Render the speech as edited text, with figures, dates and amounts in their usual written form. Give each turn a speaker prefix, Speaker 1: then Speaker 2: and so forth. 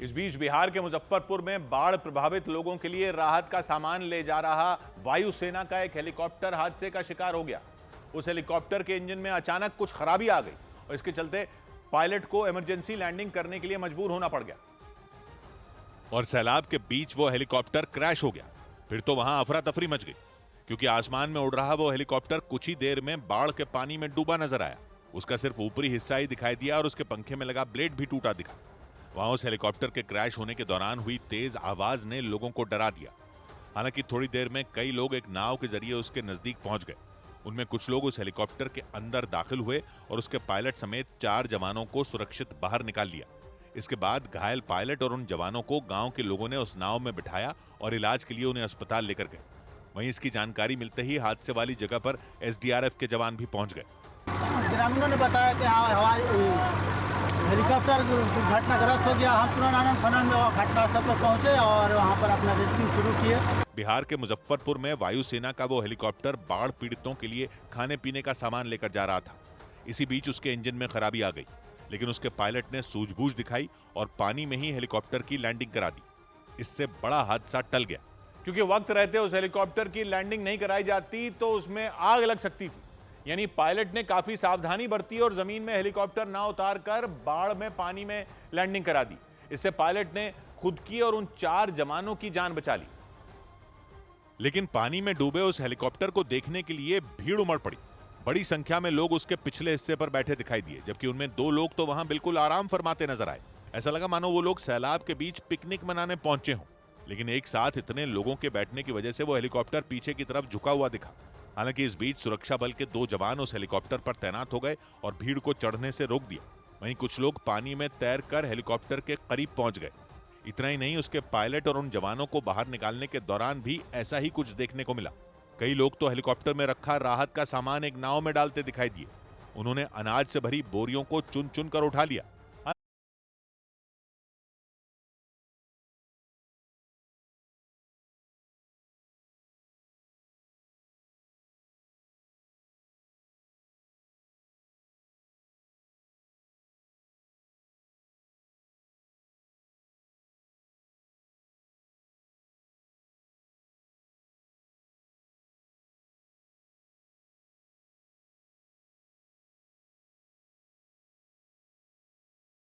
Speaker 1: इस बीच बिहार के मुजफ्फरपुर में बाढ़ प्रभावित लोगों के लिए राहत का सामान ले जा रहा वायुसेना का एक हेलीकॉप्टर हादसे का शिकार हो गया। उस हेलीकॉप्टर के इंजन में अचानक कुछ खराबी आ गई और इसके चलते पायलट को इमरजेंसी लैंडिंग करने के लिए मजबूर होना पड़ गया
Speaker 2: और सैलाब के बीच वो हेलीकॉप्टर क्रैश हो गया। फिर तो वहां अफरा तफरी मच गई, क्योंकि आसमान में उड़ रहा वो हेलीकॉप्टर कुछ ही देर में बाढ़ के पानी में डूबा नजर आया। उसका सिर्फ ऊपरी हिस्सा ही दिखाई दिया और उसके पंखे में लगा ब्लेड भी टूटा दिखा। वहां उस हेलीकॉप्टर के क्रैश होने के दौरान हुई तेज आवाज ने लोगों को डरा दिया। हालांकि थोड़ी देर में कई लोग एक नाव के जरिए उसके नजदीक पहुंच गए। उनमें कुछ लोग उस हेलीकॉप्टर के अंदर दाखिल हुए और उसके पायलट समेत 4 जवानों को सुरक्षित बाहर निकाल लिया। इसके बाद घायल पायलट और उन जवानों को गांव के लोगों ने उस नाव में बिठाया और इलाज के लिए उन्हें अस्पताल लेकर गए। वहीं इसकी जानकारी मिलते ही हादसे वाली जगह पर एसडीआरएफ के जवान भी पहुंच गए।
Speaker 3: ग्रामीणों ने बताया कि हवाई हेलीकॉप्टर दुर्घटनाग्रस्त हो गया। हम तुरंत आनंद फनन में घटनास्थल पर पहुंचे और वहां पर अपना रेस्क्यू शुरू किए।
Speaker 2: बिहार के मुजफ्फरपुर में वायुसेना का वो हेलीकॉप्टर बाढ़ पीड़ितों के लिए खाने पीने का सामान लेकर जा रहा था। इसी बीच उसके इंजन में खराबी आ गई, लेकिन उसके पायलट ने सूझबूझ दिखाई और पानी में ही हेलीकॉप्टर की लैंडिंग करा दी। इससे बड़ा हादसा टल गया,
Speaker 1: क्योंकि वक्त रहते उस हेलीकॉप्टर की लैंडिंग नहीं कराई जाती तो उसमें आग लग सकती थी। यानी पायलट ने काफी सावधानी बरती और जमीन में हेलीकॉप्टर ना उतारकर बाढ़ में पानी में लैंडिंग करा दी। इससे पायलट ने खुद की और उन 4 जवानों की जान बचा ली।
Speaker 2: लेकिन पानी में डूबे उस हेलीकॉप्टर को देखने के लिए भीड़ उमड़ पड़ी। बड़ी संख्या में लोग उसके पिछले हिस्से पर बैठे दिखाई दिए, जबकि उनमें 2 लोग तो वहां बिल्कुल आराम फरमाते नजर आए। ऐसा लगा मानो वो लोग सैलाब के बीच पिकनिक मनाने पहुंचे हों। लेकिन एक साथ इतने लोगों के बैठने की वजह से वो हेलीकॉप्टर पीछे की तरफ झुका हुआ दिखा। हालांकि इस बीच सुरक्षा बल के 2 जवान उस हेलीकॉप्टर पर तैनात हो गए और भीड़ को चढ़ने से रोक दिया। वहीं कुछ लोग पानी में तैरकर हेलीकॉप्टर के करीब पहुंच गए। इतना ही नहीं, उसके पायलट और उन जवानों को बाहर निकालने के दौरान भी ऐसा ही कुछ देखने को मिला। कई लोग तो हेलीकॉप्टर में रखा राहत का सामान एक नाव में डालते दिखाई दिए। उन्होंने अनाज से भरी बोरियों को चुन चुन कर उठा लिया।